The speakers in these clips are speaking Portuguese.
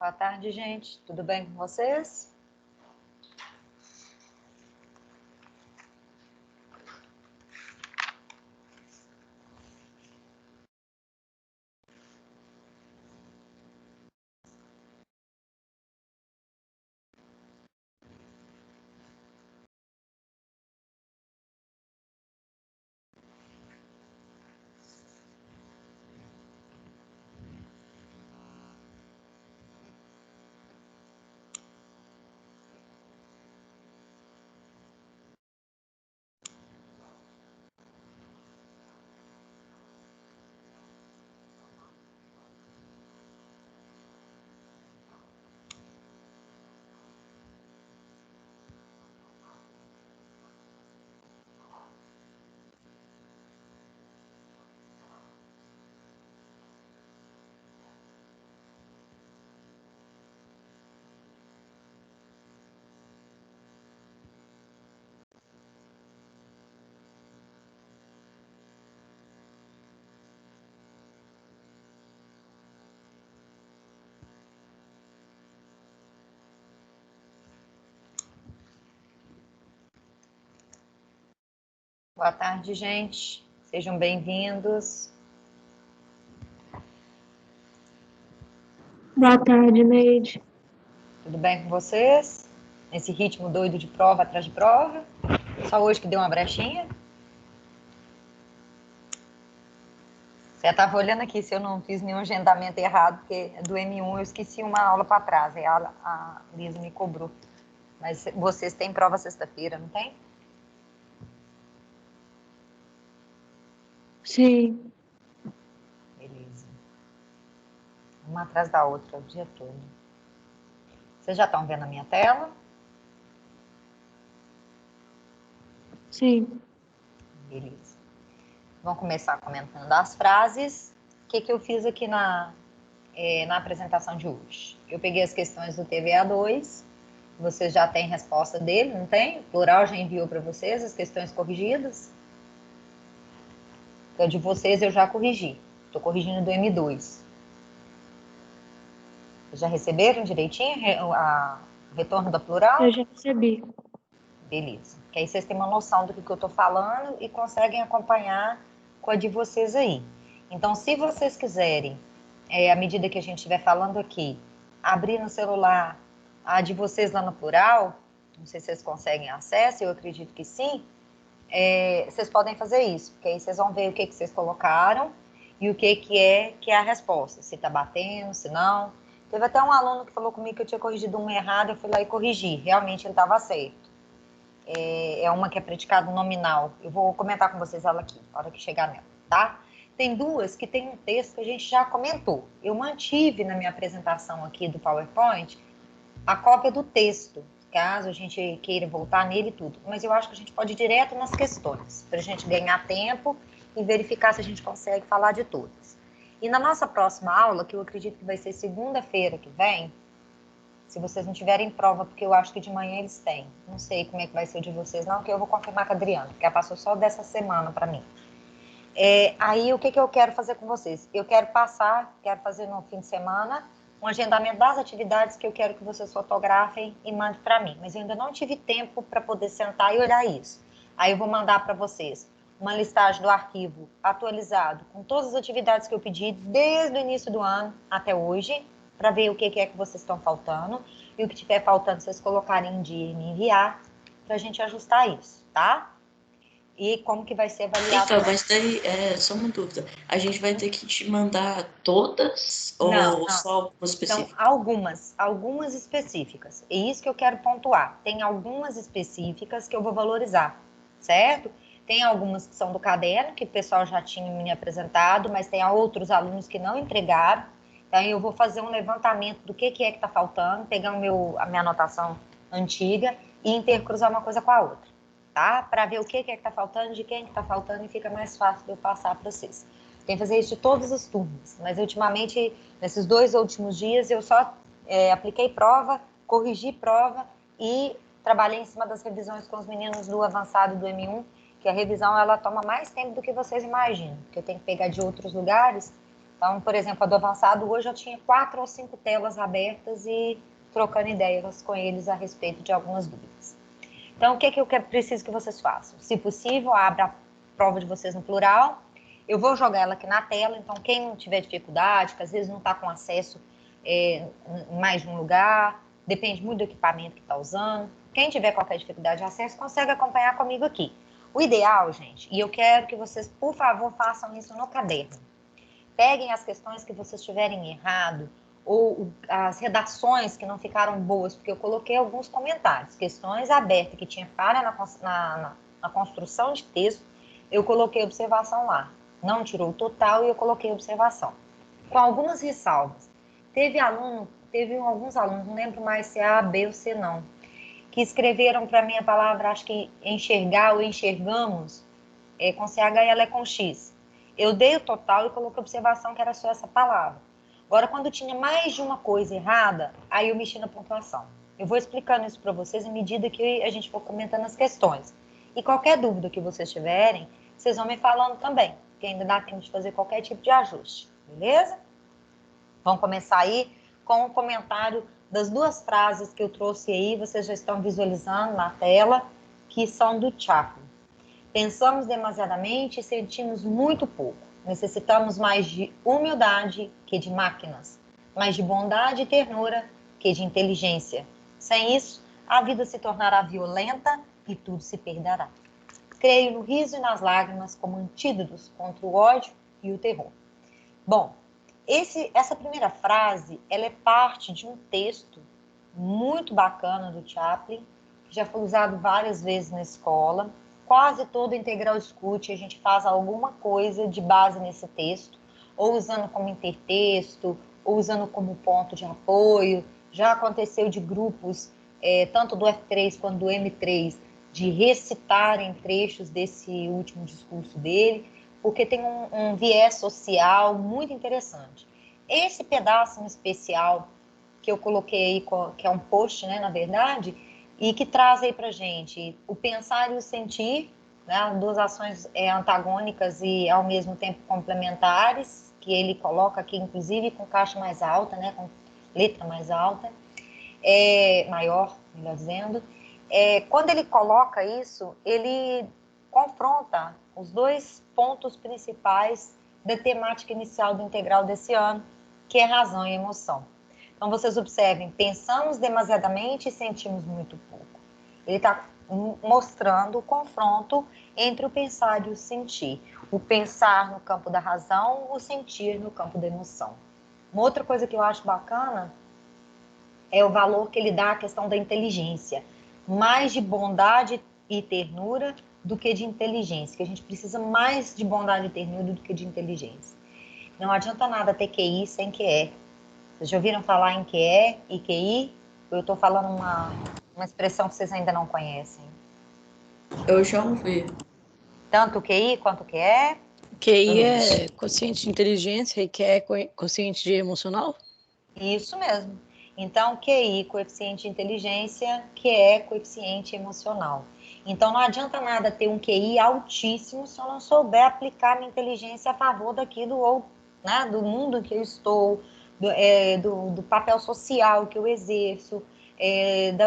Boa tarde, gente. Tudo bem com vocês? Boa tarde, gente. Sejam bem-vindos. Boa tarde, Neide. Tudo bem com vocês? Nesse ritmo doido de prova atrás de prova? Só hoje que deu uma brechinha? Você estava olhando aqui se eu não fiz nenhum agendamento errado, porque do M1 eu esqueci uma aula para trás, aí a Lisa me cobrou. Mas vocês têm prova sexta-feira, não tem? Sim. Beleza. Uma atrás da outra o dia todo. Vocês já estão vendo a minha tela? Sim. Beleza. Vamos começar comentando as frases. O que eu fiz aqui na apresentação de hoje? Eu peguei as questões do TVA2. Vocês já têm resposta dele, não tem? O plural já enviou para vocês as questões corrigidas? A de vocês eu já corrigi. Estou corrigindo do M2. Vocês já receberam direitinho o retorno da plural? Eu já recebi. Beleza. Que aí vocês têm uma noção do que eu estou falando e conseguem acompanhar com a de vocês aí. Então, se vocês quiserem, à medida que a gente estiver falando aqui, abrir no celular a de vocês lá no plural, não sei se vocês conseguem acesso, eu acredito que sim, vocês podem fazer isso, porque aí vocês vão ver o que vocês colocaram e o que é a resposta, se está batendo, se não. Teve até um aluno que falou comigo que eu tinha corrigido uma errada, eu fui lá e corrigi, realmente ele estava certo. É uma que é predicado nominal. Eu vou comentar com vocês ela aqui, na hora que chegar nela, tá? Tem duas que tem um texto que a gente já comentou. Eu mantive na minha apresentação aqui do PowerPoint a cópia do texto, caso a gente queira voltar nele e tudo. Mas eu acho que a gente pode ir direto nas questões, para a gente ganhar tempo e verificar se a gente consegue falar de todas. E na nossa próxima aula, que eu acredito que vai ser segunda-feira que vem, se vocês não tiverem prova, porque eu acho que de manhã eles têm. Não sei como é que vai ser o de vocês, não, que eu vou confirmar com a Adriana, porque ela passou só dessa semana para mim. Aí, o que eu quero fazer com vocês? Eu quero fazer no fim de semana um agendamento das atividades que eu quero que vocês fotografem e mandem para mim. Mas eu ainda não tive tempo para poder sentar e olhar isso. Aí eu vou mandar para vocês uma listagem do arquivo atualizado com todas as atividades que eu pedi desde o início do ano até hoje, para ver o que é que vocês estão faltando. E o que estiver faltando, vocês colocarem em dia e me enviar, para a gente ajustar isso, tá? E como que vai ser avaliado? Então, mas daí, só uma dúvida. A gente vai ter que te mandar todas ou só algumas específicas? Então, algumas específicas. É isso que eu quero pontuar. Tem algumas específicas que eu vou valorizar, certo? Tem algumas que são do caderno, que o pessoal já tinha me apresentado, mas tem outros alunos que não entregaram. Então, eu vou fazer um levantamento do que é que está faltando, pegar a minha anotação antiga e intercruzar uma coisa com a outra, tá? Para ver o que é que está faltando, de quem que está faltando, e fica mais fácil de eu passar para vocês. Tem que fazer isso de todas as turmas, mas ultimamente, nesses 2 últimos dias, eu só apliquei prova, corrigi prova e trabalhei em cima das revisões com os meninos do avançado do M1, que a revisão ela toma mais tempo do que vocês imaginam, porque eu tenho que pegar de outros lugares Então, por exemplo, a do avançado hoje eu tinha 4 ou 5 telas abertas e trocando ideias com eles a respeito de algumas dúvidas. Então, o que eu preciso que vocês façam? Se possível, abra a prova de vocês no plural. Eu vou jogar ela aqui na tela, então quem não tiver dificuldade, que às vezes não está com acesso em mais de um lugar, depende muito do equipamento que está usando. Quem tiver qualquer dificuldade de acesso, consegue acompanhar comigo aqui. O ideal, gente, e eu quero que vocês, por favor, façam isso no caderno. Peguem as questões que vocês tiverem errado, ou as redações que não ficaram boas, porque eu coloquei alguns comentários, questões abertas, que tinha falha na construção de texto, eu coloquei observação lá. Não tirou o total e eu coloquei observação. Com algumas ressalvas. Teve alguns alunos, não lembro mais se é A, B ou C não, que escreveram para mim a palavra, acho que enxergar ou enxergamos, com CH e ela é com X. Eu dei o total e coloquei observação que era só essa palavra. Agora, quando tinha mais de uma coisa errada, aí eu mexi na pontuação. Eu vou explicando isso para vocês à medida que a gente for comentando as questões. E qualquer dúvida que vocês tiverem, vocês vão me falando também, que ainda dá tempo de fazer qualquer tipo de ajuste, beleza? Vamos começar aí com o comentário das 2 frases que eu trouxe aí, vocês já estão visualizando na tela, que são do Chaplin. Pensamos demasiadamente e sentimos muito pouco. Necessitamos mais de humildade que de máquinas, mais de bondade e ternura que de inteligência. Sem isso, a vida se tornará violenta e tudo se perderá. Creio no riso e nas lágrimas como antídotos contra o ódio e o terror. Bom, essa primeira frase, ela é parte de um texto muito bacana do Chaplin, que já foi usado várias vezes na escola. Quase todo integral escute, a gente faz alguma coisa de base nesse texto, ou usando como intertexto, ou usando como ponto de apoio. Já aconteceu de grupos, tanto do F3 quanto do M3, de recitarem trechos desse último discurso dele, porque tem um viés social muito interessante. Esse pedaço em especial que eu coloquei aí, que é um post, né, na verdade, e que traz aí para gente o pensar e o sentir, né, 2 ações antagônicas e ao mesmo tempo complementares, que ele coloca aqui, inclusive, com caixa mais alta, né, com letra mais alta, maior, melhor dizendo. Quando ele coloca isso, ele confronta os 2 pontos principais da temática inicial do integral desse ano, que é razão e emoção. Então, vocês observem, pensamos demasiadamente e sentimos muito pouco. Ele está mostrando o confronto entre o pensar e o sentir. O pensar no campo da razão, o sentir no campo da emoção. Uma outra coisa que eu acho bacana é o valor que ele dá à questão da inteligência. Mais de bondade e ternura do que de inteligência, que a gente precisa mais de bondade e ternura do que de inteligência. Não adianta nada ter QI sem QE. Vocês já ouviram falar em QE e QI? Eu estou falando uma expressão que vocês ainda não conhecem. Eu já ouvi. Tanto QI quanto QE? QI é quociente de inteligência e QE é quociente de emocional? Isso mesmo. Então, QI, coeficiente de inteligência, QE, coeficiente emocional. Então, não adianta nada ter um QI altíssimo se eu não souber aplicar minha inteligência a favor daquilo ou, né, do mundo que eu estou, do papel social que eu exerço,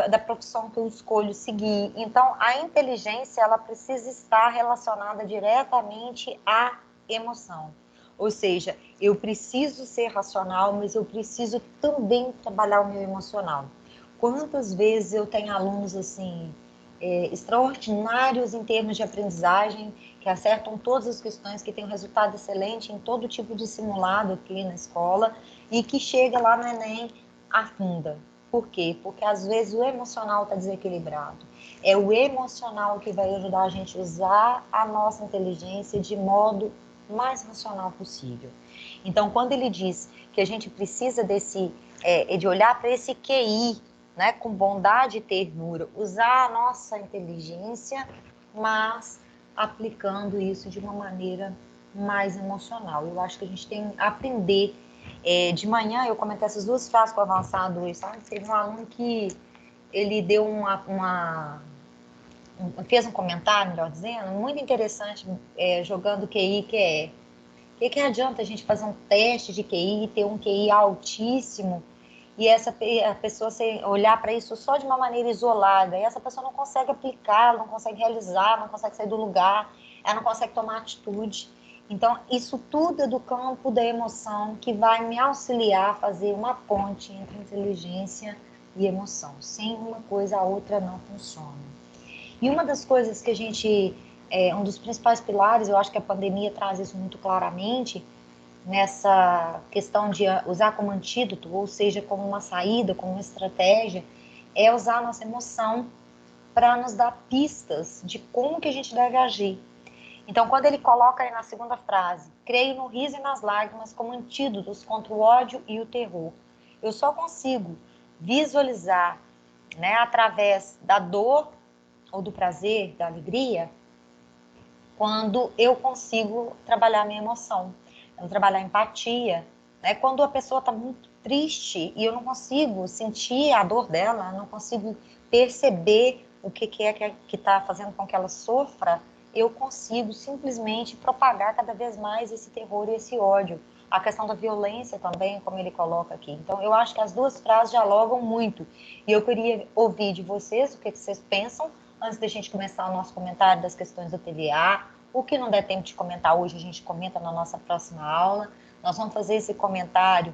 da profissão que eu escolho seguir. Então, a inteligência, ela precisa estar relacionada diretamente à emoção. Ou seja, eu preciso ser racional, mas eu preciso também trabalhar o meu emocional. Quantas vezes eu tenho alunos assim, extraordinários em termos de aprendizagem, que acertam todas as questões, que têm um resultado excelente em todo tipo de simulado aqui na escola, e que chega lá no Enem, afunda. Por quê? Porque às vezes o emocional está desequilibrado. É o emocional que vai ajudar a gente a usar a nossa inteligência de modo mais racional possível. Então, quando ele diz que a gente precisa de olhar para esse QI, né, com bondade e ternura, usar a nossa inteligência, mas aplicando isso de uma maneira mais emocional. Eu acho que a gente tem que aprender. De manhã, eu comentei essas 2 frases com o avançado hoje, sabe? Teve um aluno que ele deu fez um comentário, melhor dizendo, muito interessante, jogando QI e QE. Que adianta a gente fazer um teste de QI, ter um QI altíssimo, e a pessoa olhar para isso só de uma maneira isolada, e essa pessoa não consegue aplicar, não consegue realizar, não consegue sair do lugar, ela não consegue tomar atitude. Então, isso tudo é do campo da emoção que vai me auxiliar a fazer uma ponte entre inteligência e emoção. Sem uma coisa, a outra não funciona. E uma das coisas que a gente, um dos principais pilares, eu acho que a pandemia traz isso muito claramente, nessa questão de usar como antídoto, ou seja, como uma saída, como uma estratégia, é usar a nossa emoção para nos dar pistas de como que a gente deve agir. Então, quando ele coloca aí na segunda frase, creio no riso e nas lágrimas como antídotos contra o ódio e o terror, eu só consigo visualizar, né, através da dor ou do prazer, da alegria, quando eu consigo trabalhar a minha emoção, trabalhar a empatia, né? Quando a pessoa está muito triste e eu não consigo sentir a dor dela, não consigo perceber o que é que está fazendo com que ela sofra, eu consigo simplesmente propagar cada vez mais esse terror e esse ódio. A questão da violência também, como ele coloca aqui. Então, eu acho que as duas frases dialogam muito. E eu queria ouvir de vocês o que vocês pensam, antes da gente começar o nosso comentário das questões do TVA. O que não der tempo de comentar hoje, a gente comenta na nossa próxima aula. Nós vamos fazer esse comentário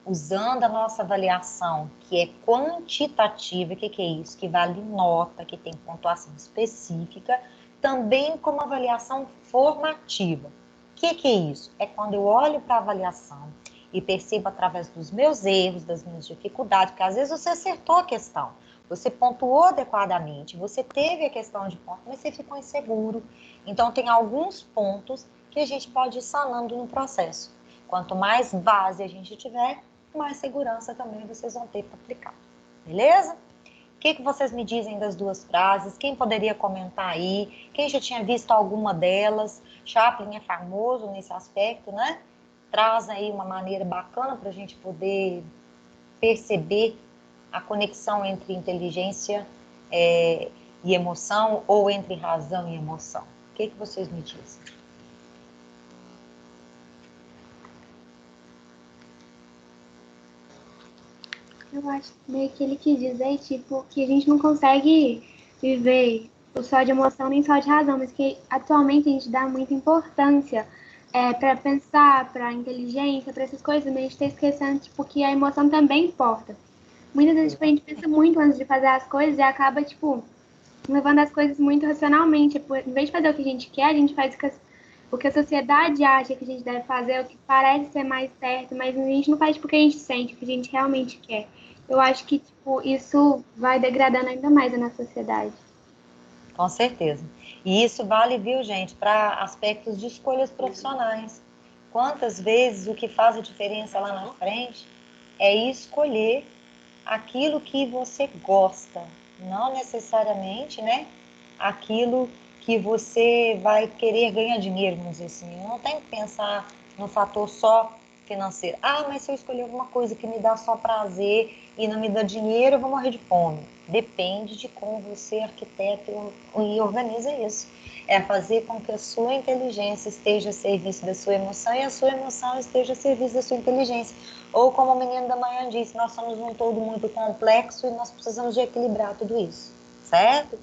usando a nossa avaliação, que é quantitativa. O que é isso? Que vale nota, que tem pontuação específica, também como avaliação formativa. O que é isso? É quando eu olho para a avaliação e percebo através dos meus erros, das minhas dificuldades, porque às vezes você acertou a questão, você pontuou adequadamente, você teve a questão de ponto, mas você ficou inseguro. Então, tem alguns pontos que a gente pode ir sanando no processo. Quanto mais base a gente tiver, mais segurança também vocês vão ter para aplicar. Beleza? O que vocês me dizem das duas frases? Quem poderia comentar aí? Quem já tinha visto alguma delas? Chaplin é famoso nesse aspecto, né? Traz aí uma maneira bacana para a gente poder perceber a conexão entre inteligência e emoção, ou entre razão e emoção. O que vocês me dizem? Eu acho meio que ele quis dizer, tipo, que a gente não consegue viver só de emoção nem só de razão, mas que atualmente a gente dá muita importância para pensar, para inteligência, para essas coisas, mas a gente está esquecendo, tipo, que a emoção também importa. Muitas vezes, tipo, a gente pensa muito antes de fazer as coisas e acaba, tipo, levando as coisas muito racionalmente. Tipo, em vez de fazer o que a gente quer, a gente faz o que a sociedade acha que a gente deve fazer, o que parece ser mais certo, mas a gente não faz porque a gente sente, o que a gente realmente quer. Eu acho que, tipo, isso vai degradando ainda mais a nossa sociedade. Com certeza. E isso vale, viu, gente, para aspectos de escolhas profissionais. Quantas vezes o que faz a diferença lá na frente é escolher aquilo que você gosta, não necessariamente, né, aquilo que você vai querer ganhar dinheiro, vamos dizer assim. Não tem que pensar no fator só financeiro. Ah, mas se eu escolher alguma coisa que me dá só prazer e não me dá dinheiro, eu vou morrer de fome. Depende de como você arquiteta e organiza isso. É fazer com que a sua inteligência esteja a serviço da sua emoção e a sua emoção esteja a serviço da sua inteligência. Ou como o menino da manhã disse, nós somos um todo muito complexo e nós precisamos de equilibrar tudo isso, certo?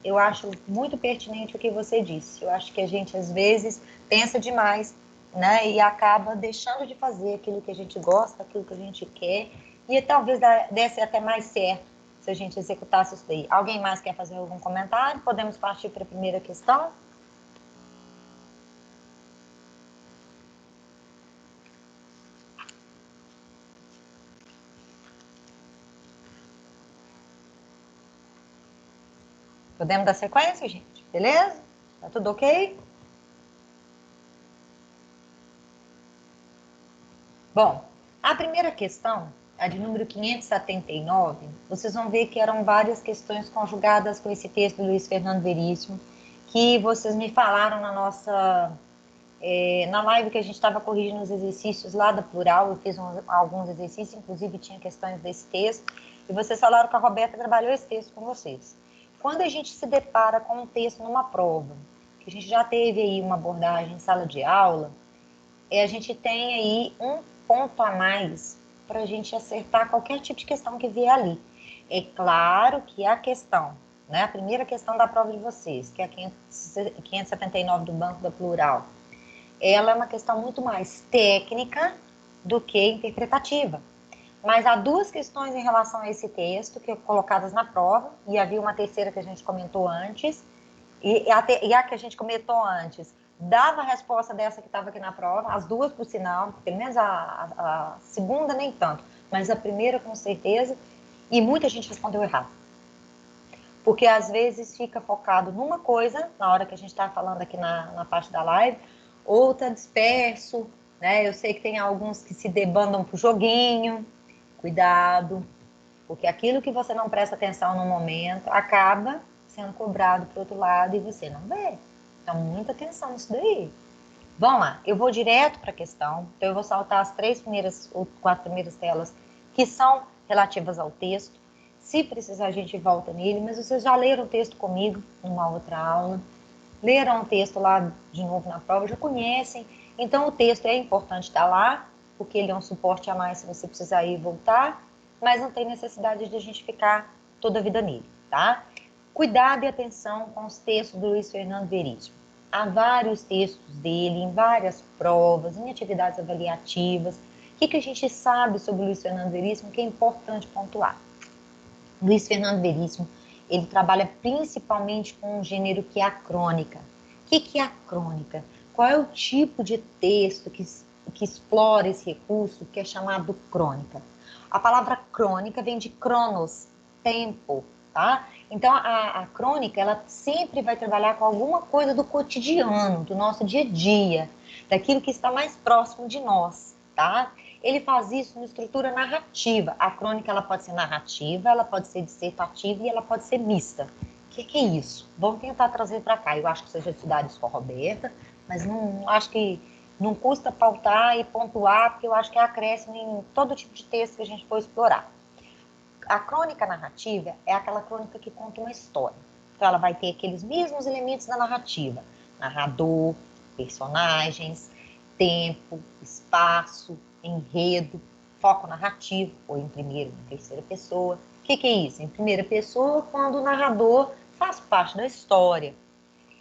Eu acho muito pertinente o que você disse. Eu acho que a gente, às vezes, pensa demais, né? E acaba deixando de fazer aquilo que a gente gosta, aquilo que a gente quer. E talvez desse até mais certo se a gente executasse isso daí. Alguém mais quer fazer algum comentário? Podemos partir para a primeira questão? Podemos dar sequência, gente? Beleza? Tá tudo ok? Bom, a primeira questão, a de número 579, vocês vão ver que eram várias questões conjugadas com esse texto do Luiz Fernando Veríssimo, que vocês me falaram na nossa... na live que a gente estava corrigindo os exercícios lá da Plural, eu fiz alguns exercícios, inclusive tinha questões desse texto, e vocês falaram que a Roberta trabalhou esse texto com vocês. Quando a gente se depara com um texto numa prova, que a gente já teve aí uma abordagem em sala de aula, a gente tem aí um ponto a mais para a gente acertar qualquer tipo de questão que vier ali. É claro que a questão, né, a primeira questão da prova de vocês, que é a 579 do Banco da Plural, ela é uma questão muito mais técnica do que interpretativa. Mas há duas questões em relação a esse texto que colocadas na prova, e havia uma terceira que a gente comentou antes, e a que a gente comentou antes dava a resposta dessa que estava aqui na prova, as duas por sinal, pelo menos a segunda nem tanto, mas a primeira com certeza, e muita gente respondeu errado. Porque às vezes fica focado numa coisa, na hora que a gente está falando aqui na parte da live, outra disperso, né? Eu sei que tem alguns que se debandam pro joguinho, cuidado, porque aquilo que você não presta atenção no momento acaba sendo cobrado para o outro lado e você não vê. Então, muita atenção nisso daí. Vamos lá, eu vou direto para a questão, então eu vou saltar as 3 primeiras ou 4 primeiras telas que são relativas ao texto. Se precisar, a gente volta nele, mas vocês já leram o texto comigo numa outra aula, leram o texto lá de novo na prova, já conhecem. Então, o texto é importante estar lá, porque ele é um suporte a mais se você precisar ir e voltar, mas não tem necessidade de a gente ficar toda a vida nele, tá? Cuidado e atenção com os textos do Luiz Fernando Veríssimo. Há vários textos dele, em várias provas, em atividades avaliativas. O que a gente sabe sobre o Luiz Fernando Veríssimo que é importante pontuar? Luiz Fernando Veríssimo, ele trabalha principalmente com um gênero que é a crônica. O que é a crônica? Qual é o tipo de texto que explora esse recurso que é chamado crônica? A palavra crônica vem de cronos, tempo, tá? Então, a crônica, ela sempre vai trabalhar com alguma coisa do cotidiano, do nosso dia a dia, daquilo que está mais próximo de nós, tá? Ele faz isso numa estrutura narrativa. A crônica, ela pode ser narrativa, ela pode ser dissertativa e ela pode ser mista. O que é isso? Vamos tentar trazer para cá. Eu acho que vocês já estudaram isso com a Roberta, mas não acho que não custa pautar e pontuar, porque eu acho que é acréscimo em todo tipo de texto que a gente for explorar. A crônica narrativa é aquela crônica que conta uma história. Então, ela vai ter aqueles mesmos elementos da narrativa. Narrador, personagens, tempo, espaço, enredo, foco narrativo, ou em primeira ou em terceira pessoa. O que é isso? Em primeira pessoa, quando o narrador faz parte da história.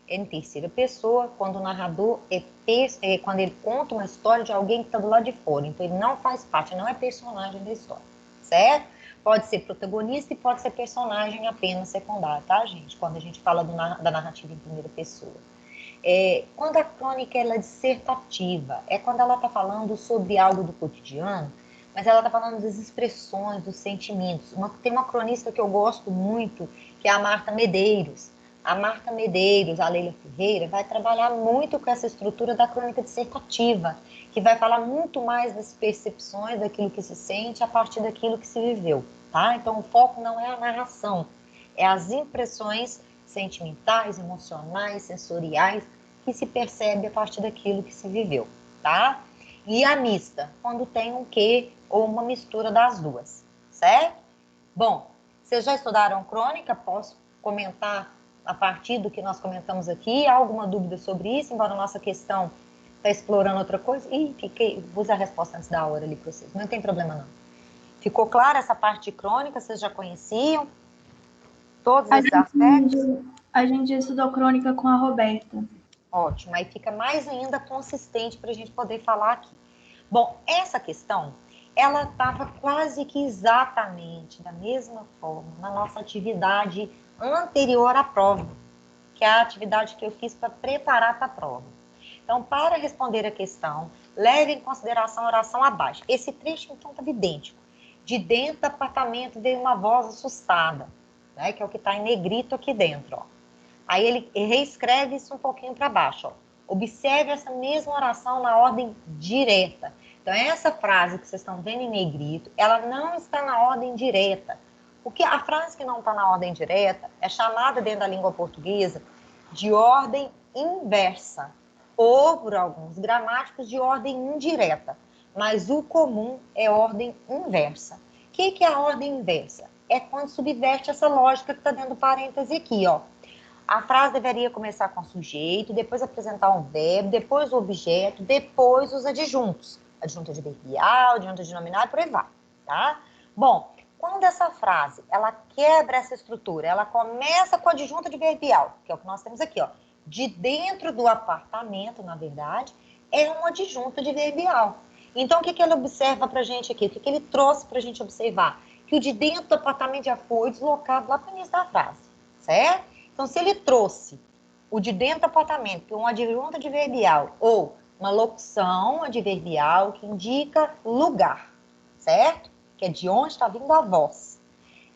Em terceira pessoa, quando o narrador quando ele conta uma história de alguém que está do lado de fora. Então, ele não faz parte, não é personagem da história, certo? Pode ser protagonista e pode ser personagem apenas secundário, tá, gente? Quando a gente fala da narrativa em primeira pessoa. Quando a crônica ela é dissertativa, é quando ela está falando sobre algo do cotidiano, mas ela está falando das expressões, dos sentimentos. Tem uma cronista que eu gosto muito, que é a Marta Medeiros. A Marta Medeiros, a Leila Ferreira, vai trabalhar muito com essa estrutura da crônica dissertativa, que vai falar muito mais das percepções, daquilo que se sente, a partir daquilo que se viveu, tá? Então, o foco não é a narração, é as impressões sentimentais, emocionais, sensoriais, que se percebe a partir daquilo que se viveu, tá? E a mista, quando tem um quê ou uma mistura das duas, certo? Bom, vocês já estudaram crônica? Posso comentar a partir do que nós comentamos aqui? Há alguma dúvida sobre isso? Embora a nossa questão está explorando outra coisa? Vou usar a resposta antes da hora ali para vocês, não tem problema não. Ficou clara essa parte de crônica? Vocês já conheciam? Todos esses aspectos? A gente estudou crônica com a Roberta. Ótimo, aí fica mais ainda consistente para a gente poder falar aqui. Bom, essa questão, ela estava quase que exatamente da mesma forma na nossa atividade anterior à prova, que é a atividade que eu fiz para preparar para a prova. Então, para responder a questão, leve em consideração a oração abaixo. Esse trecho, então, estava idêntico. De dentro do apartamento veio uma voz assustada, né, que é o que está em negrito aqui dentro, ó. Aí ele reescreve isso um pouquinho para baixo, ó. Observe essa mesma oração na ordem direta. Então, essa frase que vocês estão vendo em negrito, ela não está na ordem direta. Porque a frase que não está na ordem direta é chamada dentro da língua portuguesa de ordem inversa, ou, por alguns gramáticos, de ordem indireta. Mas o comum é ordem inversa. O que é a ordem inversa? É quando subverte essa lógica que está dentro do parêntese aqui, ó. A frase deveria começar com sujeito, depois apresentar um verbo, depois o objeto, depois os adjuntos. Adjunto adverbial, adjunto de nominal e por aí vai, tá? Bom, quando essa frase, ela quebra essa estrutura, ela começa com adjunto adverbial, que é o que nós temos aqui, ó. De dentro do apartamento, na verdade, é um adjunto adverbial. Então, o que ele observa pra gente aqui? O que ele trouxe pra gente observar? Que o de dentro do apartamento já foi deslocado lá para o início da frase, certo? Então, se ele trouxe o de dentro do apartamento, que é um adjunto adverbial, ou uma locução adverbial que indica lugar, certo? Que é de onde está vindo a voz.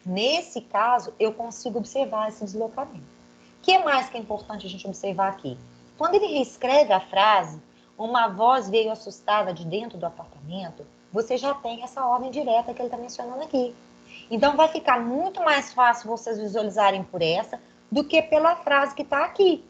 Nesse caso, eu consigo observar esse deslocamento. O que mais que é importante a gente observar aqui? Quando ele reescreve a frase, uma voz veio assustada de dentro do apartamento, você já tem essa ordem direta que ele está mencionando aqui. Então, vai ficar muito mais fácil vocês visualizarem por essa do que pela frase que está aqui.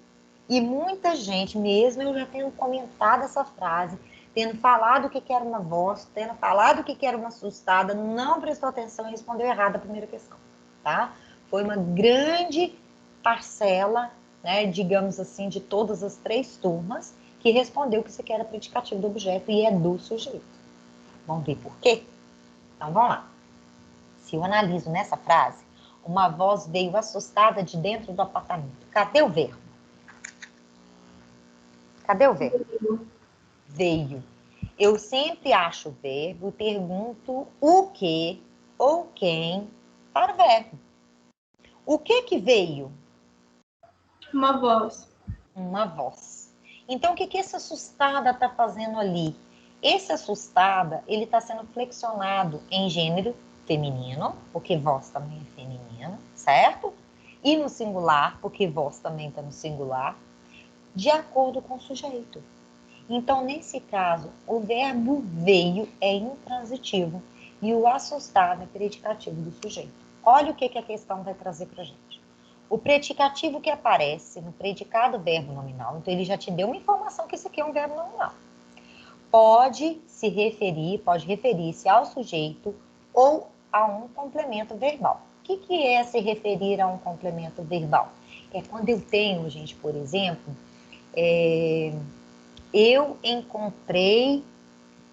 E muita gente, mesmo eu já tendo comentado essa frase, tendo falado o que era uma voz, tendo falado o que era uma assustada, não prestou atenção e respondeu errado a primeira questão, tá? Foi uma grande parcela, né, digamos assim, de todas as 3 turmas, que respondeu que isso aqui era predicativo do objeto e é do sujeito. Vamos ver por quê? Então, vamos lá. Se eu analiso nessa frase, uma voz veio assustada de dentro do apartamento. Cadê o verbo? Cadê o verbo? Veio. Eu sempre acho o verbo, pergunto o que ou quem para o verbo. O que veio? Uma voz. Uma voz. Então, o que essa assustada está fazendo ali? Esse assustada, ele está sendo flexionado em gênero feminino, porque voz também é feminino, certo? E no singular, porque voz também está no singular, de acordo com o sujeito. Então, nesse caso, o verbo veio é intransitivo e o assustado é predicativo do sujeito. Olha o que a questão vai trazer para a gente. O predicativo que aparece no predicado verbo nominal, então ele já te deu uma informação que isso aqui é um verbo nominal. Pode referir-se ao sujeito ou a um complemento verbal. O que é se referir a um complemento verbal? É quando eu tenho, gente, por exemplo, eu encontrei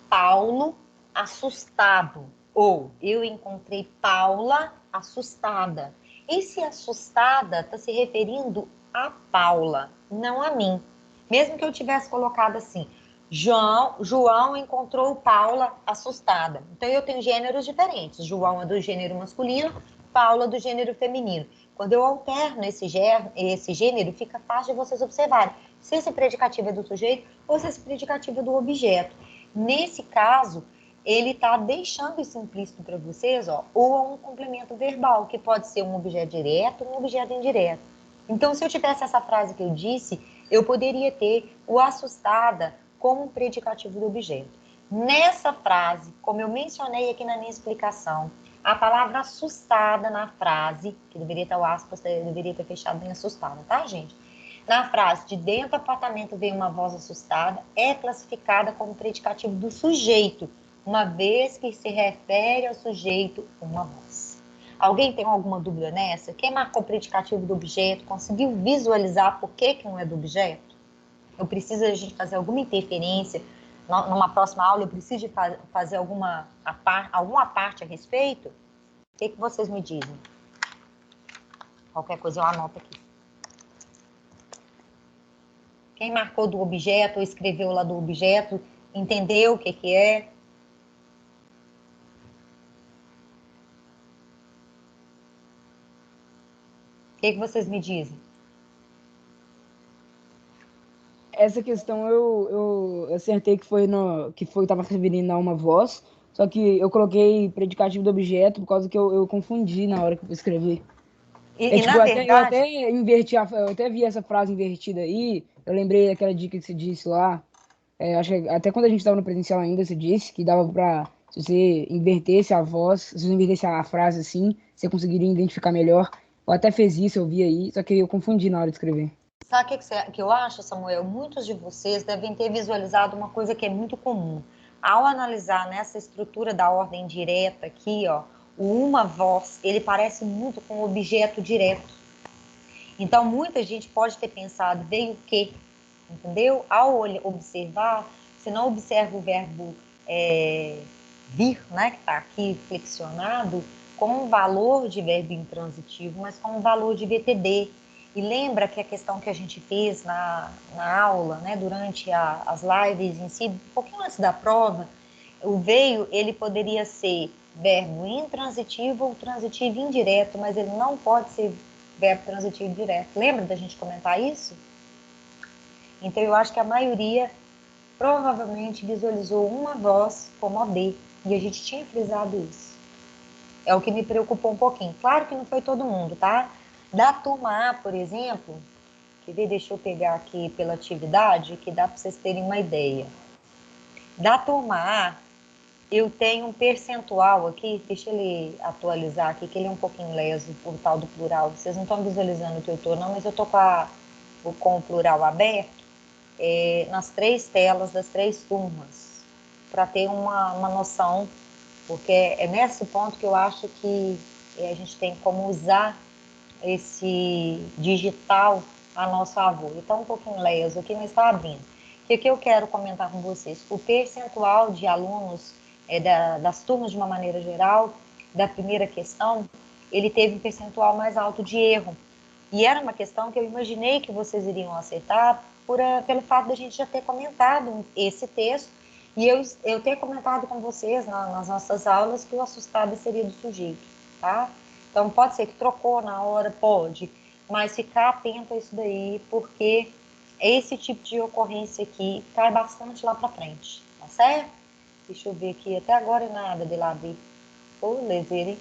Paulo assustado, ou eu encontrei Paula assustada. Esse assustada está se referindo a Paula, não a mim. Mesmo que eu tivesse colocado assim, João encontrou Paula assustada. Então, eu tenho gêneros diferentes. João é do gênero masculino, Paula do gênero feminino. Quando eu alterno esse gênero, fica fácil de vocês observarem se esse predicativo é do sujeito ou se esse predicativo é do objeto. Nesse caso, ele está deixando isso implícito para vocês, ó, ou um complemento verbal, que pode ser um objeto direto ou um objeto indireto. Então, se eu tivesse essa frase que eu disse, eu poderia ter o assustada como um predicativo do objeto. Nessa frase, como eu mencionei aqui na minha explicação, a palavra assustada na frase, que deveria estar o aspas, deveria ter fechado em assustada, tá, gente? Na frase, de dentro do apartamento veio uma voz assustada, é classificada como predicativo do sujeito, uma vez que se refere ao sujeito uma voz. Alguém tem alguma dúvida nessa? Quem marcou o predicativo do objeto, conseguiu visualizar por que não é do objeto? Eu preciso a gente fazer alguma interferência, numa próxima aula eu preciso de fazer alguma parte a respeito? O que vocês me dizem? Qualquer coisa eu anoto aqui. Quem marcou do objeto, ou escreveu lá do objeto, entendeu o que é? O que vocês me dizem? Essa questão eu acertei que estava se referindo a uma voz, só que eu coloquei predicativo do objeto por causa que eu confundi na hora que eu escrevi. Na verdade... eu até inverti, eu até vi essa frase invertida aí, eu lembrei daquela dica que você disse lá, acho que até quando a gente estava no presencial ainda, você disse que dava para, se você invertesse a voz, se você invertesse a frase assim, você conseguiria identificar melhor. Eu até fiz isso, eu vi aí, só que eu confundi na hora de escrever. Sabe o que eu acho, Samuel? Muitos de vocês devem ter visualizado uma coisa que é muito comum. Ao analisar nessa estrutura da ordem direta aqui, ó, o uma voz, ele parece muito com o objeto direto. Então, muita gente pode ter pensado, veio o quê? Entendeu? Ao observar, você não observa o verbo vir, né, que está aqui flexionado, com um valor de verbo intransitivo, mas com um valor de VTD. E lembra que a questão que a gente fez na aula, né, durante as lives em si, um pouquinho antes da prova, o veio, ele poderia ser verbo intransitivo ou transitivo indireto, mas ele não pode ser verbo transitivo direto. Lembra da gente comentar isso? Então, eu acho que a maioria provavelmente visualizou uma voz como OD, e a gente tinha frisado isso. É o que me preocupou um pouquinho. Claro que não foi todo mundo, tá? Da turma A, por exemplo, quer ver? Deixa eu pegar aqui pela atividade, que dá para vocês terem uma ideia. Da turma A, eu tenho um percentual aqui, deixa ele atualizar aqui, que ele é um pouquinho leso por tal do plural. Vocês não estão visualizando o que eu estou, não, mas eu estou com o plural aberto nas 3 telas das 3 turmas, para ter uma noção, porque é nesse ponto que eu acho que a gente tem como usar esse digital a nosso favor. Então, um pouquinho leso aqui, mas está abrindo. O que eu quero comentar com vocês? O percentual de alunos das turmas de uma maneira geral, da primeira questão, ele teve um percentual mais alto de erro. E era uma questão que eu imaginei que vocês iriam acertar pelo fato da gente já ter comentado esse texto e eu ter comentado com vocês nas nossas aulas que o assustado seria do sujeito, tá? Então, pode ser que trocou na hora, pode, mas ficar atento a isso daí, porque esse tipo de ocorrência aqui cai bastante lá para frente, tá certo? Deixa eu ver aqui, até agora nada de lá abrir. Ô, lezeira, hein?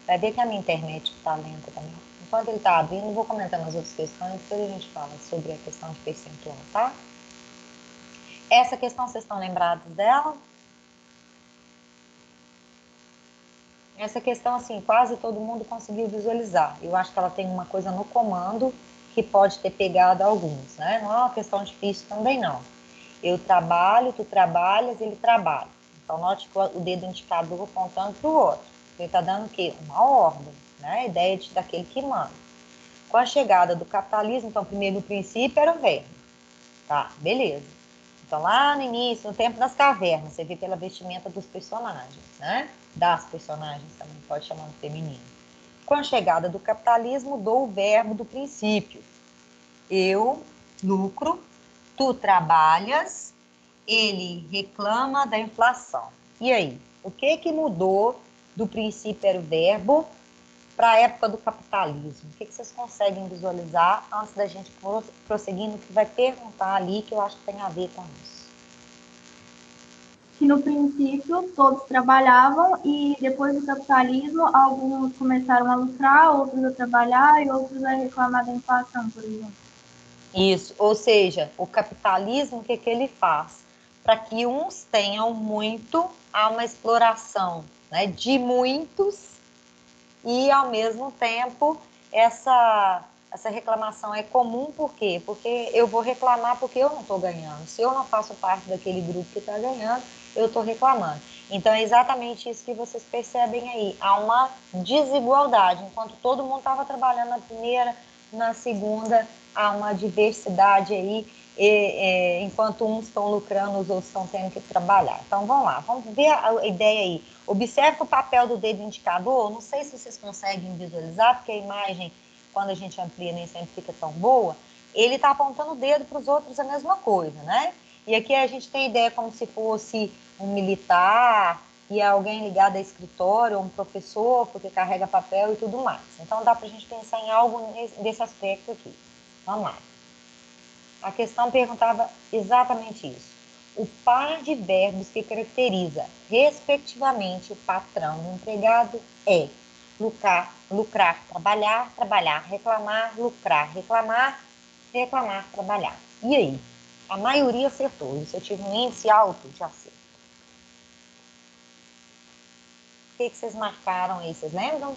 Vai ver que a minha internet está lenta também. Enquanto ele está abrindo, eu vou comentar nas outras questões, depois a gente fala sobre a questão de percentual, tá? Essa questão, vocês estão lembrados dela? Essa questão, assim, quase todo mundo conseguiu visualizar. Eu acho que ela tem uma coisa no comando que pode ter pegado alguns, né? Não é uma questão difícil também, não. Eu trabalho, tu trabalhas, ele trabalha. Então, note que o dedo indicador apontando para o outro. Ele está dando o quê? Uma ordem, né? A ideia daquele que manda. Com a chegada do capitalismo, então, primeiro, no princípio, era o verbo. Tá, beleza. Então, lá no início, no tempo das cavernas, você vê pela vestimenta dos personagens, né? Das personagens também, pode chamar no feminino. Com a chegada do capitalismo, mudou o verbo do princípio. Eu lucro, tu trabalhas, ele reclama da inflação. E aí, o que mudou do princípio era o verbo para a época do capitalismo? O que vocês conseguem visualizar antes da gente prosseguir no que vai perguntar ali, que eu acho que tem a ver com isso? Que no princípio todos trabalhavam e depois do capitalismo alguns começaram a lucrar, outros a trabalhar e outros a reclamar da inflação, por exemplo. Isso, ou seja, o capitalismo, o que ele faz? Para que uns tenham muito, há uma exploração, né, de muitos, e ao mesmo tempo essa reclamação é comum, por quê? Porque eu vou reclamar porque eu não estou ganhando. Se eu não faço parte daquele grupo que está ganhando, eu estou reclamando. Então é exatamente isso que vocês percebem aí. Há uma desigualdade. Enquanto todo mundo estava trabalhando na primeira, na segunda, há uma diversidade aí. Enquanto uns estão lucrando, os outros estão tendo que trabalhar. Então vamos lá, vamos ver a ideia aí. Observe o papel do dedo indicador. Não sei se vocês conseguem visualizar, porque a imagem, quando a gente amplia, nem sempre fica tão boa. Ele está apontando o dedo para os outros, a mesma coisa, né? E aqui a gente tem a ideia como se fosse um militar e alguém ligado a escritório, ou um professor, porque carrega papel e tudo mais. Então dá para a gente pensar em algo desse aspecto aqui. Vamos lá. A questão perguntava exatamente isso. O par de verbos que caracteriza, respectivamente, o patrão do empregado é lucrar, trabalhar, trabalhar, reclamar, lucrar, reclamar, reclamar, trabalhar. E aí? A maioria acertou. Isso eu tive um índice alto de acerto. O que vocês marcaram aí? Vocês lembram?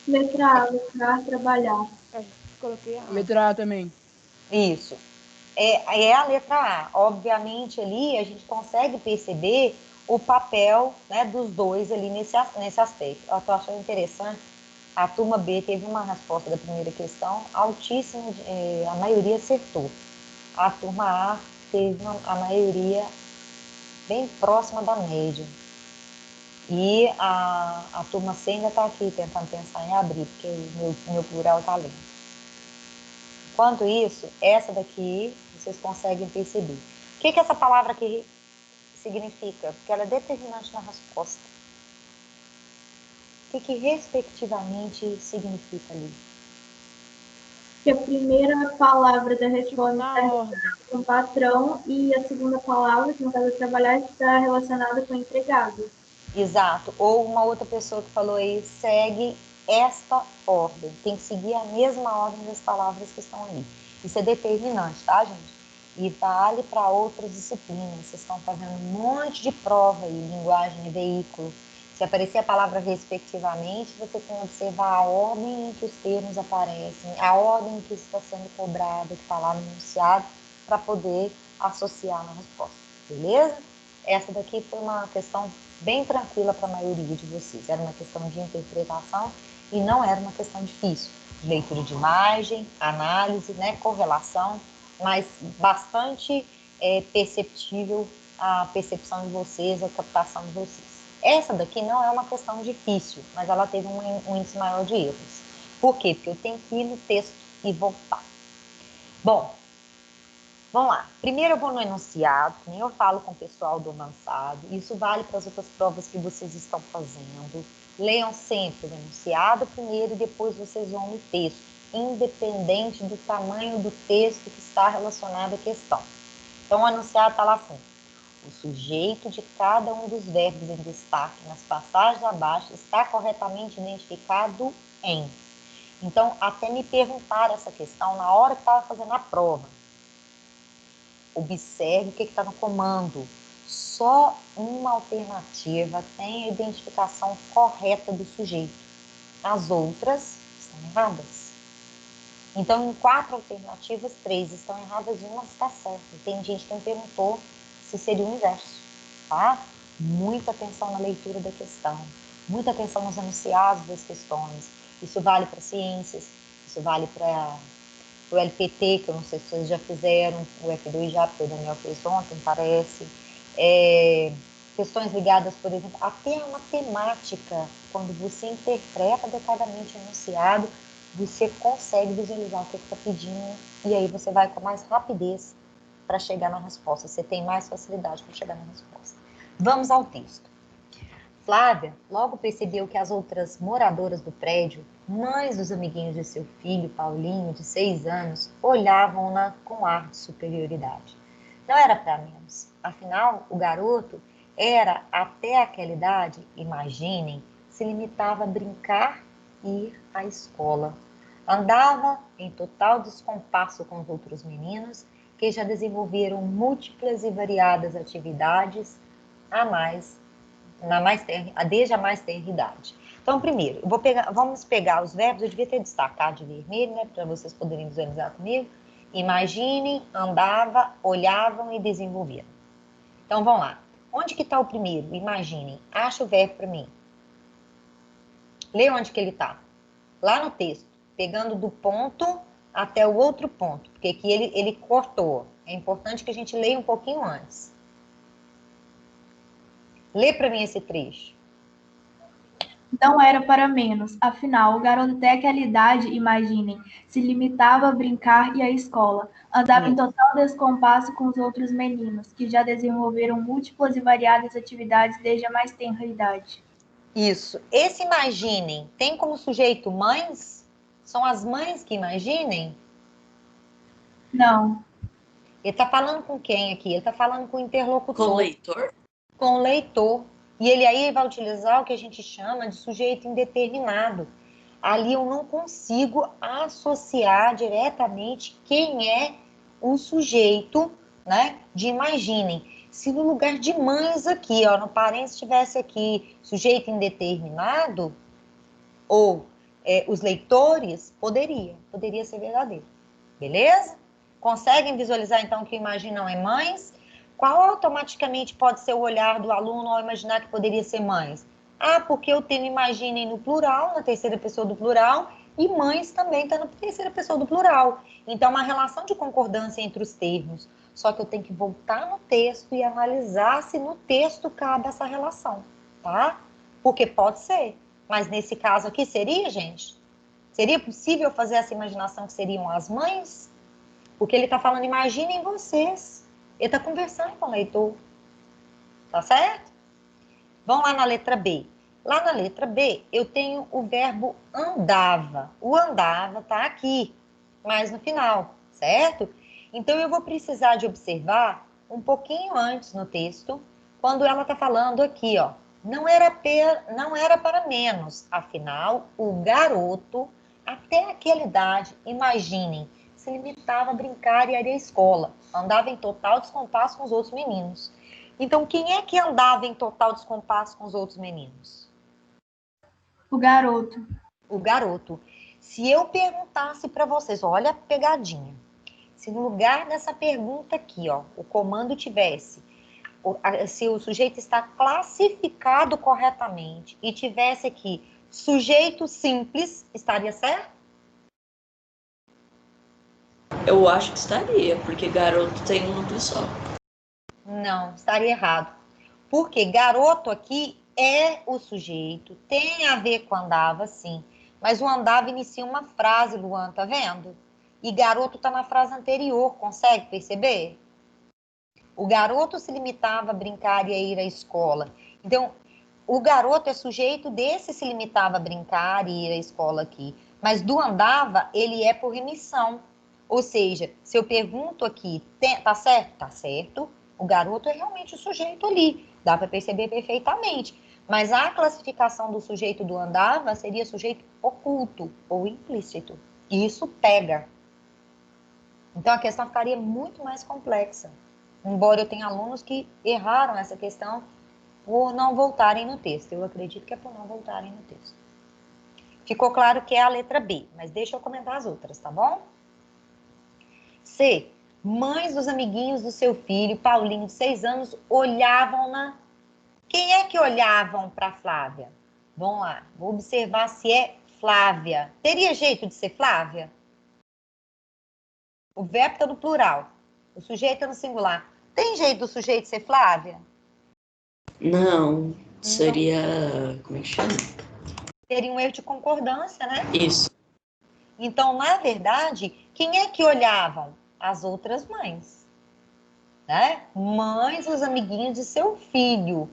Letra A, lucrar, trabalhar. Coloquei a Letra A também. Isso. É a letra A. Obviamente, ali a gente consegue perceber o papel, né, dos dois ali nesse aspecto. Eu estou achando interessante A turma B teve uma resposta da primeira questão altíssima, a maioria acertou. A turma A teve a maioria bem próxima da média. E a turma C ainda está aqui tentando pensar em abrir, porque o meu plural está lento. Enquanto isso, essa daqui vocês conseguem perceber. O que essa palavra aqui significa? Porque ela é determinante na resposta. O que respectivamente significa ali? Que a primeira palavra da resposta está relacionada com patrão e a segunda palavra, que no caso é trabalhar, está relacionada com empregado. Exato. Ou uma outra pessoa que falou aí, segue esta ordem. Tem que seguir a mesma ordem das palavras que estão ali. Isso é determinante, tá, gente? E vale para outras disciplinas. Vocês estão fazendo um monte de prova aí, linguagem e veículo. Se aparecer a palavra respectivamente, você tem que observar a ordem em que os termos aparecem, a ordem em que está sendo cobrada, que está lá no enunciado, para poder associar na resposta. Beleza? Essa daqui foi uma questão bem tranquila para a maioria de vocês. Era uma questão de interpretação e não era uma questão difícil. Leitura de imagem, análise, né, correlação, mas bastante perceptível a percepção de vocês, a captação de vocês. Essa daqui não é uma questão difícil, mas ela teve um índice maior de erros. Por quê? Porque eu tenho que ir no texto e voltar. Bom, vamos lá. Primeiro eu vou no enunciado, que nem eu falo com o pessoal do avançado. Isso vale para as outras provas que vocês estão fazendo. Leiam sempre o enunciado primeiro e depois vocês vão no texto, independente do tamanho do texto que está relacionado à questão. Então o enunciado está lá assim. O sujeito de cada um dos verbos em destaque nas passagens abaixo está corretamente identificado em. Então, até me perguntaram essa questão na hora que estava fazendo a prova. Observe o que está no comando. Só uma alternativa tem a identificação correta do sujeito. As outras estão erradas. Então, em 4 alternativas, 3 estão erradas e uma está certa. Tem gente que me perguntou se seria o inverso, tá? Muita atenção na leitura da questão, muita atenção nos enunciados das questões. Isso vale para ciências, isso vale para o LPT, que eu não sei se vocês já fizeram, o F2 já, porque o Daniel fez ontem, parece. Questões ligadas, por exemplo, até a matemática, quando você interpreta detalhadamente o enunciado, você consegue visualizar o que está pedindo e aí você vai com mais rapidez para chegar na resposta. Você tem mais facilidade para chegar na resposta. Vamos ao texto. Flávia logo percebeu que as outras moradoras do prédio, mães dos amiguinhos de seu filho, Paulinho, de 6 anos, olhavam-na com ar de superioridade. Não era para menos. Afinal, o garoto era, até aquela idade, imaginem, se limitava a brincar e ir à escola. Andava em total descompasso com os outros meninos, que já desenvolveram múltiplas e variadas atividades desde a mais tenra idade. Então, primeiro, vamos pegar os verbos, eu devia ter destacado de vermelho, né, para vocês poderem visualizar comigo. Imaginem, andava, olhavam e desenvolveram. Então, vamos lá. Onde que está o primeiro? Imaginem. Acha o verbo para mim. Lê onde que ele está. Lá no texto, pegando do ponto até o outro ponto, porque aqui ele cortou. É importante que a gente leia um pouquinho antes. Lê para mim esse trecho. Não era para menos. Afinal, o garoto até aquela idade, imaginem, se limitava a brincar e à escola. Andava em total descompasso com os outros meninos, que já desenvolveram múltiplas e variadas atividades desde a mais tenra idade. Isso. Esse imaginem tem como sujeito mães? São as mães que imaginem? Não. Ele está falando com quem aqui? Ele está falando com o interlocutor. Com o leitor? Com o leitor. E ele aí vai utilizar o que a gente chama de sujeito indeterminado. Ali eu não consigo associar diretamente quem é o sujeito, né, de imaginem. Se no lugar de mães aqui, ó, no parênteses tivesse aqui sujeito indeterminado, ou os leitores, poderia ser verdadeiro. Beleza? Conseguem visualizar então que imaginam é mães? Qual automaticamente pode ser o olhar do aluno ao imaginar que poderia ser mães? Ah, porque eu tenho imaginem no plural, na terceira pessoa do plural, e mães também está na terceira pessoa do plural. Então, uma relação de concordância entre os termos. Só que eu tenho que voltar no texto e analisar se no texto cabe essa relação, tá? Porque pode ser. Mas nesse caso aqui, seria, gente? Seria possível fazer essa imaginação que seriam as mães? Porque ele está falando, imaginem vocês. Ele está conversando com o leitor. Tá certo? Vamos lá na letra B. Lá na letra B, eu tenho o verbo andava. O andava tá aqui, mais no final, certo? Então, eu vou precisar de observar um pouquinho antes no texto, quando ela tá falando aqui, ó. Não era para menos. Afinal, o garoto, até aquela idade, imaginem, se limitava a brincar e ir à escola. Andava em total descompasso com os outros meninos. Então, quem é que andava em total descompasso com os outros meninos? O garoto. O garoto. Se eu perguntasse para vocês, olha a pegadinha. Se no lugar dessa pergunta aqui, ó, o comando tivesse, se o sujeito está classificado corretamente e tivesse aqui sujeito simples, estaria certo? Eu acho que estaria, porque garoto tem um núcleo só. Não, estaria errado. Porque garoto aqui é o sujeito, tem a ver com andava, sim. Mas o andava inicia uma frase, Luan, tá vendo? E garoto tá na frase anterior, consegue perceber? O garoto se limitava a brincar e a ir à escola. Então, o garoto é sujeito desse se limitava a brincar e ir à escola aqui. Mas do andava, ele é por remissão. Ou seja, se eu pergunto aqui, tá certo? Tá certo. O garoto é realmente o sujeito ali. Dá para perceber perfeitamente. Mas a classificação do sujeito do andava seria sujeito oculto ou implícito. E isso pega. Então, a questão ficaria muito mais complexa. Embora eu tenha alunos que erraram essa questão por não voltarem no texto. Eu acredito que é por não voltarem no texto. Ficou claro que é a letra B, mas deixa eu comentar as outras, tá bom? C. Mães dos amiguinhos do seu filho, Paulinho, de 6 anos, olhavam-na. Quem é que olhavam para Flávia? Vamos lá, vou observar se é Flávia. Teria jeito de ser Flávia? O verbo está no plural, o sujeito está no singular. Tem jeito do sujeito ser Flávia? Não, seria... Como é que chama? Teria um erro de concordância, né? Isso. Então, na verdade, quem é que olhavam? As outras mães, né? Mães dos amiguinhos de seu filho.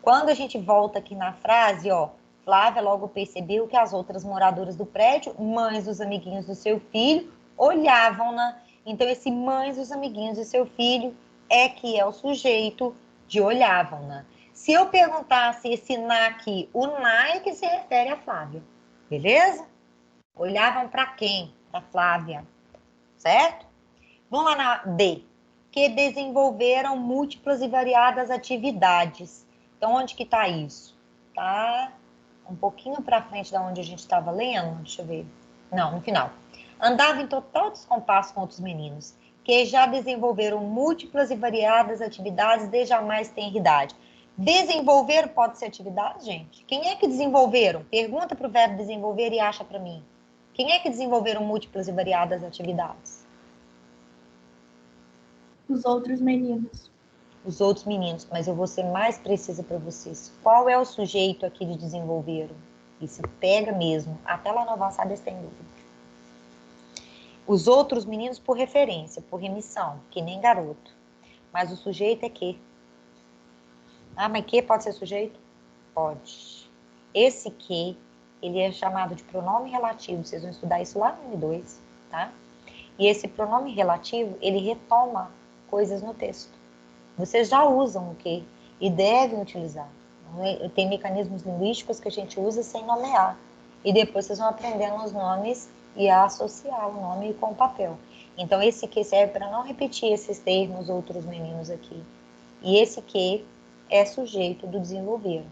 Quando a gente volta aqui na frase, ó, Flávia logo percebeu que as outras moradoras do prédio, mães dos amiguinhos do seu filho, olhavam-na. Então, esse mães dos amiguinhos do seu filho é que é o sujeito de olhavam-na. Se eu perguntasse esse na aqui, o na é que se refere a Flávia, beleza? Olhavam para quem? Para Flávia, certo? Vamos lá na D. Que desenvolveram múltiplas e variadas atividades. Então, onde que está isso? Tá um pouquinho para frente da onde a gente estava lendo. Deixa eu ver. Não, no final. Andava em total descompasso com outros meninos, que já desenvolveram múltiplas e variadas atividades desde a mais tenra idade. Desenvolver pode ser atividade, gente? Quem é que desenvolveram? Pergunta para o verbo desenvolver e acha para mim. Quem é que desenvolveram múltiplas e variadas atividades? Os outros meninos. Os outros meninos, mas eu vou ser mais precisa para vocês. Qual é o sujeito aqui de desenvolveram? Isso pega mesmo. Até lá no avançado eles têm dúvida. Os outros meninos por referência, por remissão, que nem garoto. Mas o sujeito é que. Ah, mas que pode ser sujeito? Pode. Esse que, ele é chamado de pronome relativo. Vocês vão estudar isso lá no N2, tá? E esse pronome relativo, ele retoma coisas no texto. Vocês já usam o que e devem utilizar. Tem mecanismos linguísticos que a gente usa sem nomear. E depois vocês vão aprendendo os nomes e a associar o nome com o papel. Então, esse que serve para não repetir esses termos, outros meninos aqui. E esse que é sujeito do desenvolver.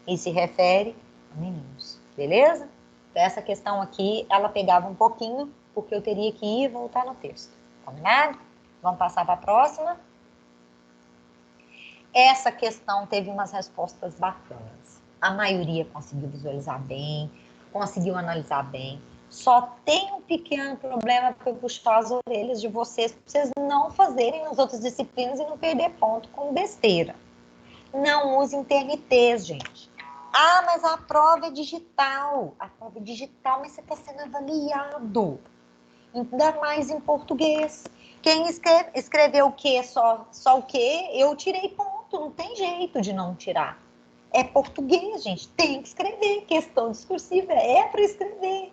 E se refere a meninos. Beleza? Então, essa questão aqui, ela pegava um pouquinho, porque eu teria que ir e voltar no texto. Combinado? Vamos passar para a próxima. Essa questão teve umas respostas bacanas. A maioria conseguiu visualizar bem, conseguiu analisar bem. Só tem um pequeno problema para eu puxar as orelhas de vocês, para vocês não fazerem nas outras disciplinas e não perder ponto com besteira. Não usem TNTs, gente. Ah, mas a prova é digital. A prova é digital, mas você está sendo avaliado. Ainda mais em português. Quem escreveu o quê, só o quê, eu tirei ponto. Não tem jeito de não tirar. É português, gente. Tem que escrever. Questão discursiva é para escrever.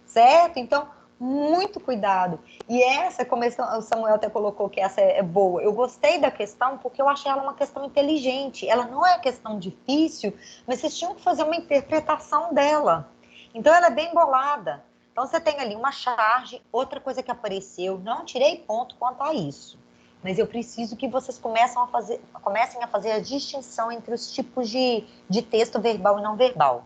Certo? Então, muito cuidado. E essa, como o Samuel até colocou que essa é boa, eu gostei da questão porque eu achei ela uma questão inteligente. Ela não é uma questão difícil, mas vocês tinham que fazer uma interpretação dela. Então, ela é bem bolada. Então, você tem ali uma charge, outra coisa que apareceu, não tirei ponto quanto a isso. Mas eu preciso que vocês comecem a fazer a distinção entre os tipos de texto verbal e não verbal.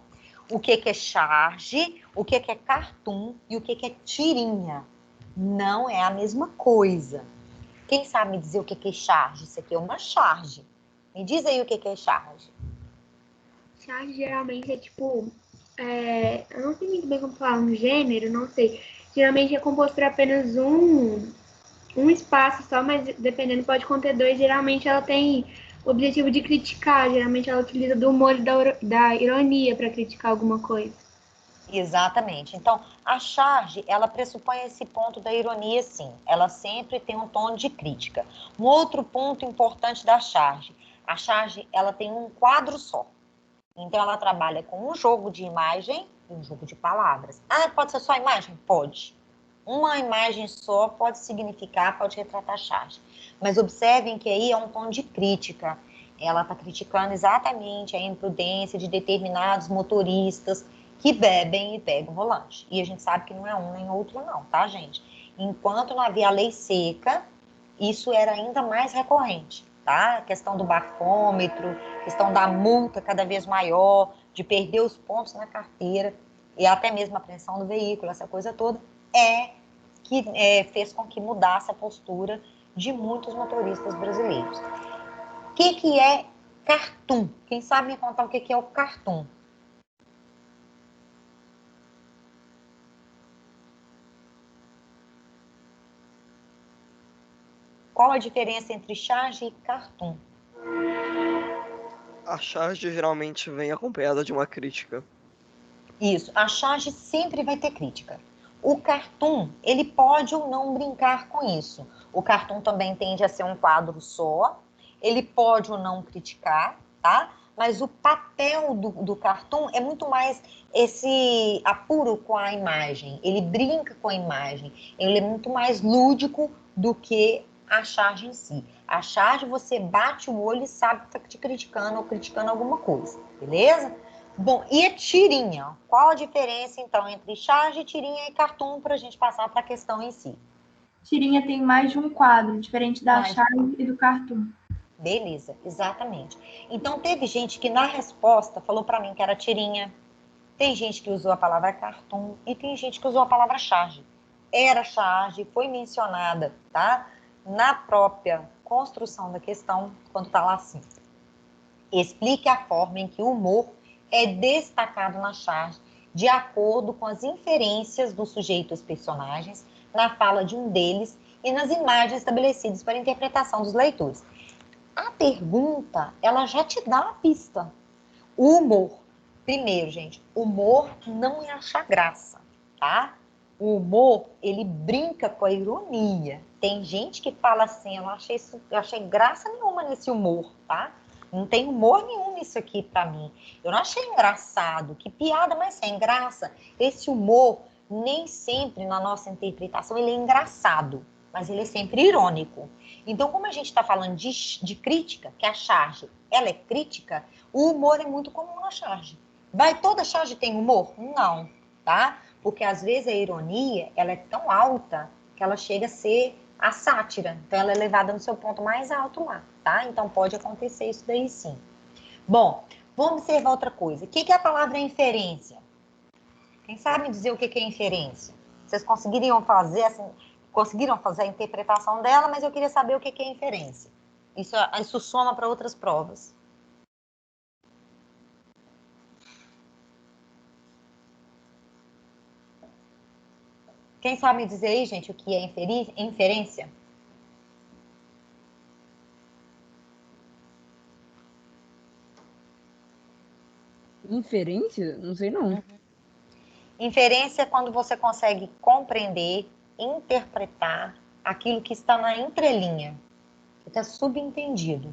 O que é charge, o que é cartoon e o que é tirinha. Não é a mesma coisa. Quem sabe me dizer o que é charge? Isso aqui é uma charge. Me diz aí o que é charge. Charge geralmente é tipo... eu não sei muito bem como falar, um gênero, não sei. Geralmente é composto por apenas um espaço só, mas dependendo pode conter dois. Geralmente ela tem o objetivo de criticar. Geralmente ela utiliza do humor e da ironia para criticar alguma coisa. Exatamente. Então, a charge, ela pressupõe esse ponto da ironia, sim. Ela sempre tem um tom de crítica. Um outro ponto importante da charge. A charge, ela tem um quadro só. Então, ela trabalha com um jogo de imagem e um jogo de palavras. Ah, pode ser só imagem? Pode. Uma imagem só pode significar, pode retratar a charge. Mas observem que aí é um tom de crítica. Ela está criticando exatamente a imprudência de determinados motoristas que bebem e pegam o volante. E a gente sabe que não é um nem outro não, tá, gente? Enquanto não havia a lei seca, isso era ainda mais recorrente, tá? A questão do bafômetro, questão da multa cada vez maior, de perder os pontos na carteira e até mesmo a apreensão do veículo, essa coisa toda, que fez com que mudasse a postura de muitos motoristas brasileiros. O que é cartoon? Quem sabe me contar o que é o cartoon? Qual a diferença entre charge e cartoon? A charge geralmente vem acompanhada de uma crítica. Isso, a charge sempre vai ter crítica. O cartoon, ele pode ou não brincar com isso. O cartoon também tende a ser um quadro só, ele pode ou não criticar, tá? Mas o papel do cartoon é muito mais esse apuro com a imagem, ele brinca com a imagem, ele é muito mais lúdico do que a charge em si. A charge, você bate o olho e sabe que está te criticando ou criticando alguma coisa, beleza? Bom, e a tirinha? Qual a diferença, então, entre charge, tirinha e cartoon para a gente passar para a questão em si? Tirinha tem mais de um quadro, diferente da charge e do cartoon. Beleza, exatamente. Então, teve gente que na resposta falou para mim que era tirinha, tem gente que usou a palavra cartoon e tem gente que usou a palavra charge. Era charge, foi mencionada, tá? Na própria construção da questão, quando está lá assim. Explique a forma em que o humor é destacado na charge, de acordo com as inferências do sujeito aos personagens, na fala de um deles e nas imagens estabelecidas para a interpretação dos leitores. A pergunta, ela já te dá a pista. O humor. Primeiro, gente, humor não é achar graça, tá? O humor, ele brinca com a ironia. Tem gente que fala assim, eu achei graça nenhuma nesse humor, tá? Não tem humor nenhum nisso aqui pra mim. Eu não achei engraçado. Que piada, mas sem graça. Esse humor, nem sempre na nossa interpretação, ele é engraçado. Mas ele é sempre irônico. Então, como a gente está falando de crítica, que a charge, ela é crítica, o humor é muito comum na charge. Toda charge tem humor? Não, tá? Porque às vezes a ironia, ela é tão alta que ela chega a ser a sátira. Então, ela é levada no seu ponto mais alto lá, tá? Então, pode acontecer isso daí sim. Bom, vamos observar outra coisa. O que é a palavra inferência? Quem sabe me dizer o que é inferência? Vocês conseguiram fazer a interpretação dela, mas eu queria saber o que é inferência. Isso soma para outras provas. Quem sabe me dizer aí, gente, o que é inferência? Inferência? Não sei não. Inferência é quando você consegue compreender, interpretar aquilo que está na entrelinha, que está subentendido,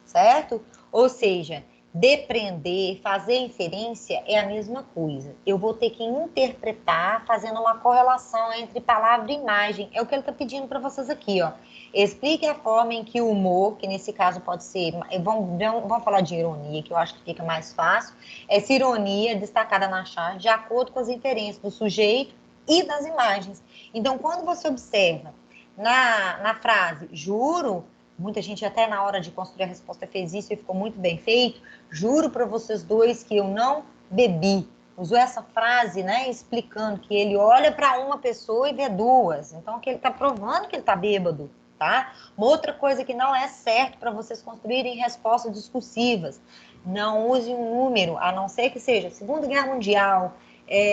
certo? Ou seja, depreender, fazer inferência é a mesma coisa. Eu vou ter que interpretar fazendo uma correlação entre palavra e imagem. É o que ele está pedindo para vocês aqui, ó. Explique a forma em que o humor, que nesse caso pode ser, vamos falar de ironia, que eu acho que fica mais fácil, essa ironia destacada na charge, de acordo com as inferências do sujeito e das imagens. Então, quando você observa na frase, juro, muita gente até na hora de construir a resposta fez isso e ficou muito bem feito, juro para vocês dois que eu não bebi. Usou essa frase, né, explicando que ele olha para uma pessoa e vê duas. Então, que ele está provando que ele está bêbado, tá? Uma outra coisa que não é certo para vocês construírem respostas discursivas. Não use um número, a não ser que seja Segunda Guerra Mundial,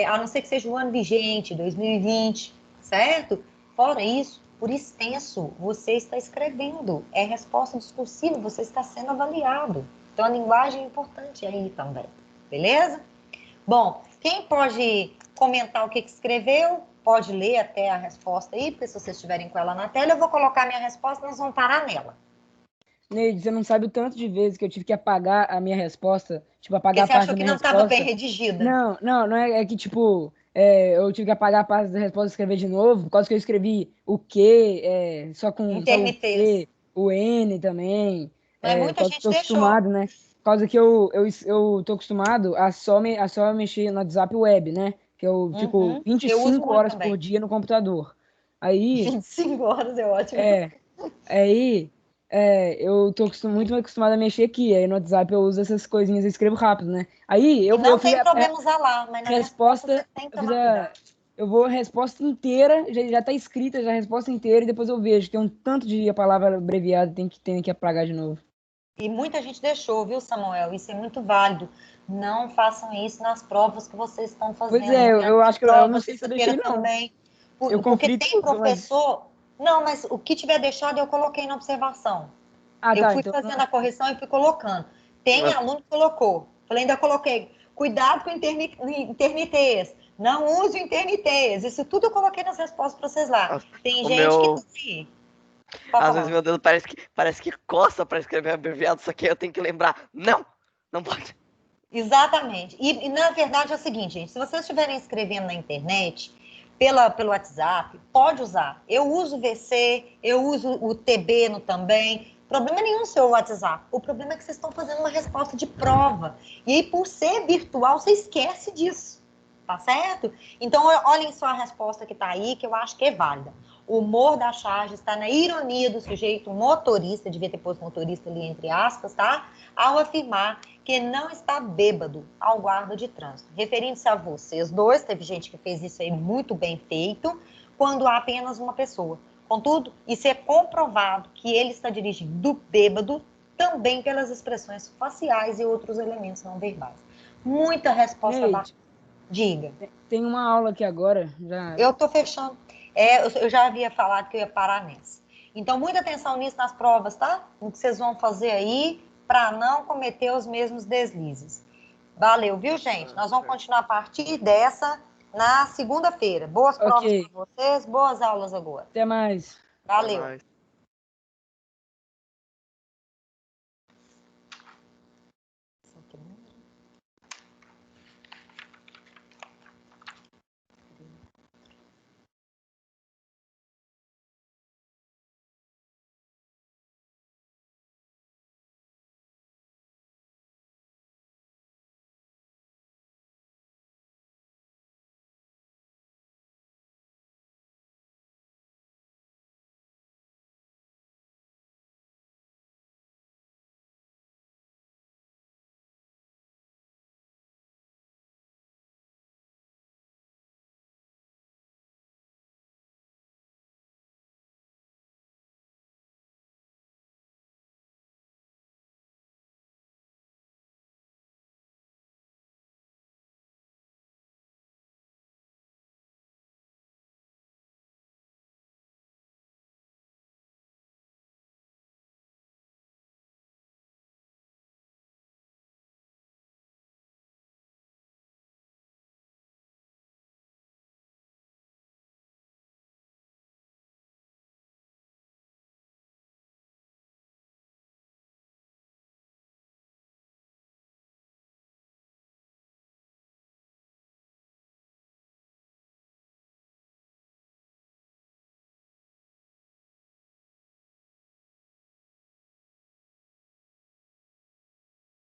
a não ser que seja o ano vigente, 2020, certo? Fora isso, por extenso, você está escrevendo. É resposta discursiva, você está sendo avaliado. Então, a linguagem é importante aí também. Beleza? Bom, quem pode comentar o que escreveu, pode ler até a resposta aí, porque se vocês estiverem com ela na tela, eu vou colocar minha resposta e nós vamos parar nela. Neide, você não sabe o tanto de vezes que eu tive que apagar a minha resposta, tipo, Porque apagar a você parte achou da que minha não estava resposta. bem redigida. Não é que, tipo, eu tive que apagar a parte da resposta e escrever de novo, por causa que eu escrevi o que, só com só o Q, o N também. Mas muita por causa que gente eu tô deixou. acostumado, né? Por causa que eu tô acostumado a só mexer no WhatsApp web, né? Que eu fico Eu uso 25 muito horas também. por dia no computador. Aí, 25 horas é ótimo. aí eu tô muito acostumado a mexer aqui. Aí no WhatsApp eu uso essas coisinhas e escrevo rápido, né? Aí E não eu fiz tem problema usar lá, mas na resposta você tem que tomar cuidado. eu vou a resposta inteira, já tá escrita já a resposta inteira, e depois eu vejo que tem um tanto de a palavra abreviada, tem que apagar de novo. E muita gente deixou, viu, Samuel? Isso é muito válido. Não façam isso nas provas que vocês estão fazendo. Pois é, eu acho que eu não sei se eu deixei, não. Também. Eu Porque conferi tem tudo, professor... Não, mas o que tiver deixado eu coloquei na observação. Eu fui fazendo a correção e fui colocando. Tem aluno que colocou. Falei, ainda coloquei. Cuidado com intermitês. Não use o intermitês. Isso tudo eu coloquei nas respostas para vocês lá. Tem gente que... Às vezes, meu Deus, parece que coça para escrever abreviado, só que eu tenho que lembrar. Não pode. Exatamente. E na verdade é o seguinte, gente, se vocês estiverem escrevendo na internet, pelo WhatsApp, pode usar. Eu uso o VC, eu uso o TB no também. Problema nenhum no seu WhatsApp. O problema é que vocês estão fazendo uma resposta de prova. E aí, por ser virtual, você esquece disso. Tá certo? Então, olhem só a resposta que está aí, que eu acho que é válida. O humor da charge está na ironia do sujeito motorista, devia ter posto motorista ali entre aspas, tá? Ao afirmar que não está bêbado ao guarda de trânsito. Referindo-se a vocês dois, teve gente que fez isso aí muito bem feito, quando há apenas uma pessoa. Contudo, isso é comprovado que ele está dirigindo bêbado também pelas expressões faciais e outros elementos não verbais. Muita resposta bacana. Diga. Tem uma aula aqui agora. Eu tô fechando. Eu já havia falado que eu ia parar nessa. Então, muita atenção nisso nas provas, tá? No que vocês vão fazer aí, para não cometer os mesmos deslizes. Valeu, viu, gente? Nós vamos continuar a partir dessa na segunda-feira. Boas provas para vocês, boas aulas agora. Até mais. Valeu. Até mais.